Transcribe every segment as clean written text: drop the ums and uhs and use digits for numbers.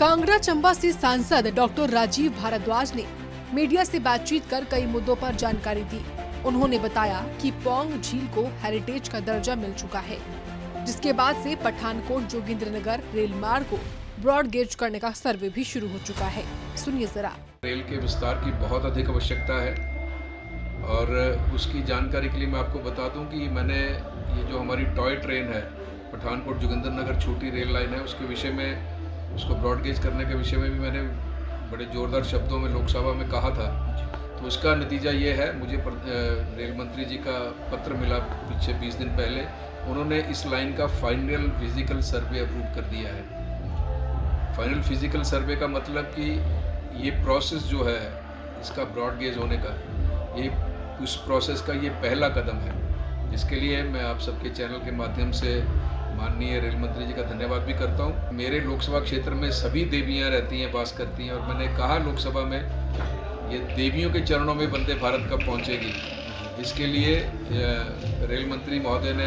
कांगड़ा चंबा से सांसद डॉक्टर राजीव भारद्वाज ने मीडिया से बातचीत कर कई मुद्दों पर जानकारी दी। उन्होंने बताया कि पौंग झील को हेरिटेज का दर्जा मिल चुका है, जिसके बाद से पठानकोट जोगिंद्रनगर रेल मार्ग को ब्रॉड गेज करने का सर्वे भी शुरू हो चुका है। सुनिए जरा। रेल के विस्तार की बहुत अधिक आवश्यकता है और उसकी जानकारी के लिए मैं आपको बता दूं कि मैंने ये जो हमारी टॉय ट्रेन है, पठानकोट जोगिंद्रनगर छोटी रेल लाइन है, उसके विषय में, उसको ब्रॉड गेज करने के विषय में भी मैंने बड़े ज़ोरदार शब्दों में लोकसभा में कहा था। तो उसका नतीजा ये है, मुझे रेल मंत्री जी का पत्र मिला पीछे 20 दिन पहले। उन्होंने इस लाइन का फाइनल फिजिकल सर्वे अप्रूव कर दिया है। फाइनल फिजिकल सर्वे का मतलब कि ये प्रोसेस जो है इसका ब्रॉड गेज होने का, ये उस प्रोसेस का ये पहला कदम है, जिसके लिए मैं आप सबके चैनल के माध्यम से माननीय रेल मंत्री जी का धन्यवाद भी करता हूँ। मेरे लोकसभा क्षेत्र में सभी देवियाँ रहती हैं, वास करती हैं, और मैंने कहा लोकसभा में ये देवियों के चरणों में वंदे भारत कब पहुँचेगी, इसके लिए रेल मंत्री महोदय ने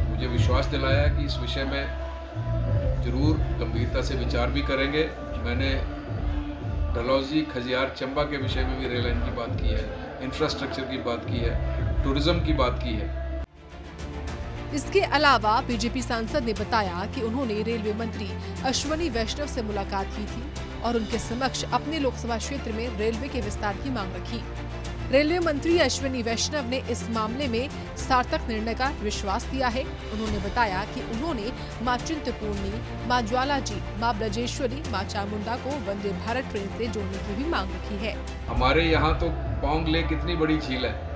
मुझे विश्वास दिलाया कि इस विषय में जरूर गंभीरता से विचार भी करेंगे। मैंने डलहौजी खजियार चंबा के विषय में भी रेल लाइन की बात की है, इंफ्रास्ट्रक्चर की बात की है, टूरिज्म की बात की है। इसके अलावा बीजेपी सांसद ने बताया कि उन्होंने रेलवे मंत्री अश्विनी वैष्णव से मुलाकात की थी और उनके समक्ष अपने लोकसभा क्षेत्र में रेलवे के विस्तार की मांग रखी। रेलवे मंत्री अश्विनी वैष्णव ने इस मामले में सार्थक निर्णय का विश्वास दिया है। उन्होंने बताया कि उन्होंने मां चिंतपूर्णी, मां ज्वाला जी, मां ब्रजेश्वरी, मां चामुंडा को वंदे भारत ट्रेन से जोड़ने की भी मांग रखी है। हमारे यहाँ तो पौंग लेक इतनी बड़ी झील है,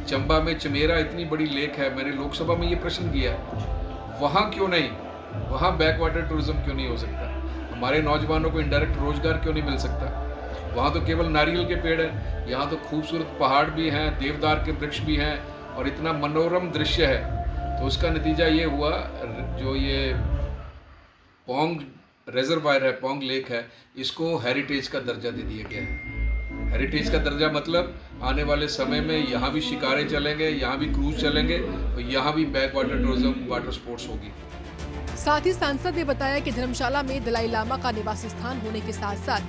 चंबा में चमेरा इतनी बड़ी लेक है। मैंने लोकसभा में ये प्रश्न किया, वहाँ क्यों नहीं, वहाँ बैक वाटर टूरिज्म क्यों नहीं हो सकता? हमारे नौजवानों को इनडायरेक्ट रोजगार क्यों नहीं मिल सकता? वहाँ तो केवल नारियल के पेड़ हैं, यहाँ तो खूबसूरत पहाड़ भी हैं, देवदार के वृक्ष भी हैं और इतना मनोरम दृश्य है। तो उसका नतीजा ये हुआ, जो ये पौंग रिजर्वायर है, पौंग लेक है, इसको हेरिटेज का दर्जा दे दिया गया है। हेरिटेज का दर्जा मतलब आने वाले समय में यहाँ भी शिकारे चलेंगे, यहाँ भी क्रूज चलेंगे और यहाँ भी back water tourism, water sports होगी। साथ ही सांसद ने बताया कि धर्मशाला में दलाई लामा का निवास स्थान होने के साथ साथ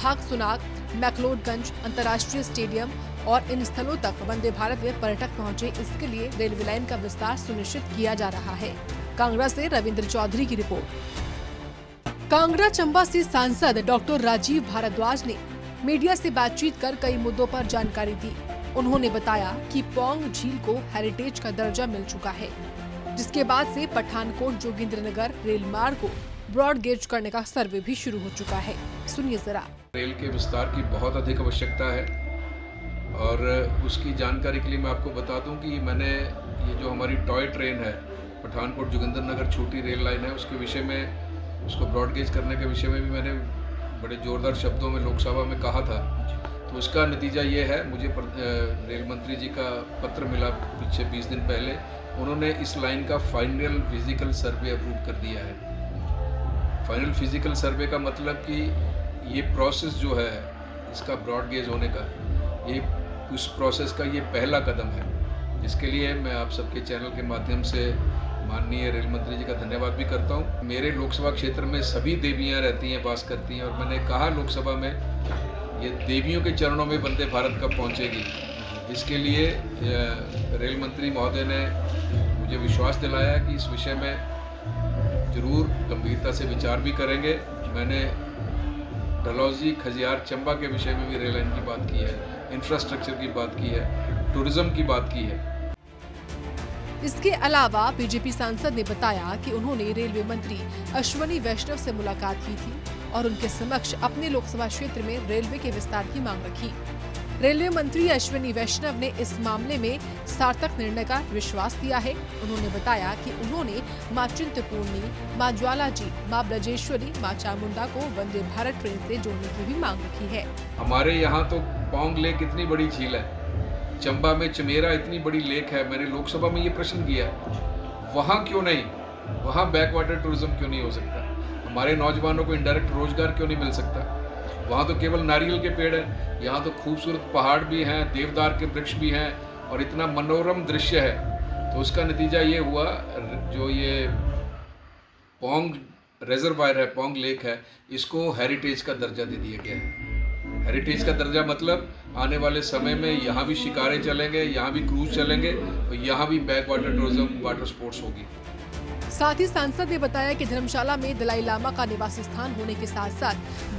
भागसुनाग, मैक्लोडगंज अंतर्राष्ट्रीय स्टेडियम और इन स्थलों तक वंदे भारत में पर्यटक पहुंचे, इसके लिए रेलवे लाइन का विस्तार सुनिश्चित किया जा रहा है। कांगड़ा से रविंद्र चौधरी की रिपोर्ट। कांगड़ा चंबा से सांसद डॉक्टर राजीव भारद्वाज ने मीडिया से बातचीत कर कई मुद्दों पर जानकारी दी। उन्होंने बताया कि पौंग झील को हेरिटेज का दर्जा मिल चुका है, जिसके बाद से पठानकोट जोगिंद्रनगर रेल मार्ग को ब्रॉड गेज करने का सर्वे भी शुरू हो चुका है। सुनिए जरा। रेल के विस्तार की बहुत अधिक आवश्यकता है और उसकी जानकारी के लिए मैं आपको बता दूं कि मैंने ये जो हमारी टॉय ट्रेन है, पठानकोट जोगिंद्रनगर छोटी रेल लाइन है, उसके विषय में, उसको ब्रॉड गेज करने के विषय में भी मैंने बड़े ज़ोरदार शब्दों में लोकसभा में कहा था। तो उसका नतीजा ये है, मुझे रेल मंत्री जी का पत्र मिला पीछे 20 दिन पहले। उन्होंने इस लाइन का फाइनल फिजिकल सर्वे अप्रूव कर दिया है। फाइनल फिजिकल सर्वे का मतलब कि ये प्रोसेस जो है इसका ब्रॉड गेज होने का, ये उस प्रोसेस का ये पहला कदम है, जिसके लिए मैं आप सबके चैनल के माध्यम से माननीय रेल मंत्री जी का धन्यवाद भी करता हूँ। मेरे लोकसभा क्षेत्र में सभी देवियाँ रहती हैं, वास करती हैं, और मैंने कहा लोकसभा में ये देवियों के चरणों में वंदे भारत कब पहुँचेगी, इसके लिए रेल मंत्री महोदय ने मुझे विश्वास दिलाया कि इस विषय में जरूर गंभीरता से विचार भी करेंगे। मैंने डलहौजी खजियार चंबा के विषय में भी रेल लाइन की बात की है, इंफ्रास्ट्रक्चर की बात की है, टूरिज्म की बात की है। इसके अलावा बीजेपी सांसद ने बताया कि उन्होंने रेलवे मंत्री अश्विनी वैष्णव से मुलाकात की थी और उनके समक्ष अपने लोकसभा क्षेत्र में रेलवे के विस्तार की मांग रखी। रेलवे मंत्री अश्विनी वैष्णव ने इस मामले में सार्थक निर्णय का विश्वास दिया है। उन्होंने बताया कि उन्होंने मां चिंतपूर्णी, मां ज्वाला जी, मां ब्रजेश्वरी, मां चामुंडा को वंदे भारत ट्रेन से जोड़ने की भी मांग रखी है। हमारे यहाँ तो पौंग लेक इतनी बड़ी झील है, चंबा में चमेरा इतनी बड़ी लेक है। मैंने लोकसभा में ये प्रश्न किया, वहाँ क्यों नहीं, वहाँ बैक वाटर टूरिज्म क्यों नहीं हो सकता? हमारे नौजवानों को इनडायरेक्ट रोजगार क्यों नहीं मिल सकता? वहाँ तो केवल नारियल के पेड़ हैं, यहाँ तो खूबसूरत पहाड़ भी हैं, देवदार के वृक्ष भी हैं और इतना मनोरम दृश्य है। तो उसका नतीजा ये हुआ, जो ये पौंग रिजर्वायर है, पोंग लेक है, इसको हेरिटेज का दर्जा दे दिया गया है। हेरिटेज का दर्जा मतलब आने वाले समय में यहाँ भी शिकारें चलेंगे, यहाँ भी क्रूज चलेंगे और यहाँ भी back water tourism, water sports होगी। साथ ही सांसद ने बताया कि धर्मशाला में दलाई लामा का निवास स्थान होने के साथ साथ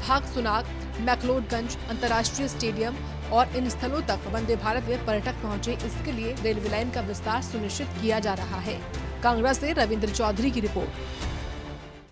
भागसुनाग, मैक्लोडगंज अंतर्राष्ट्रीय स्टेडियम और इन स्थलों तक वंदे भारत में पर्यटक पहुंचे, इसके लिए रेलवे लाइन का विस्तार सुनिश्चित किया जा रहा है। कांगड़ा से रविंद्र चौधरी की रिपोर्ट।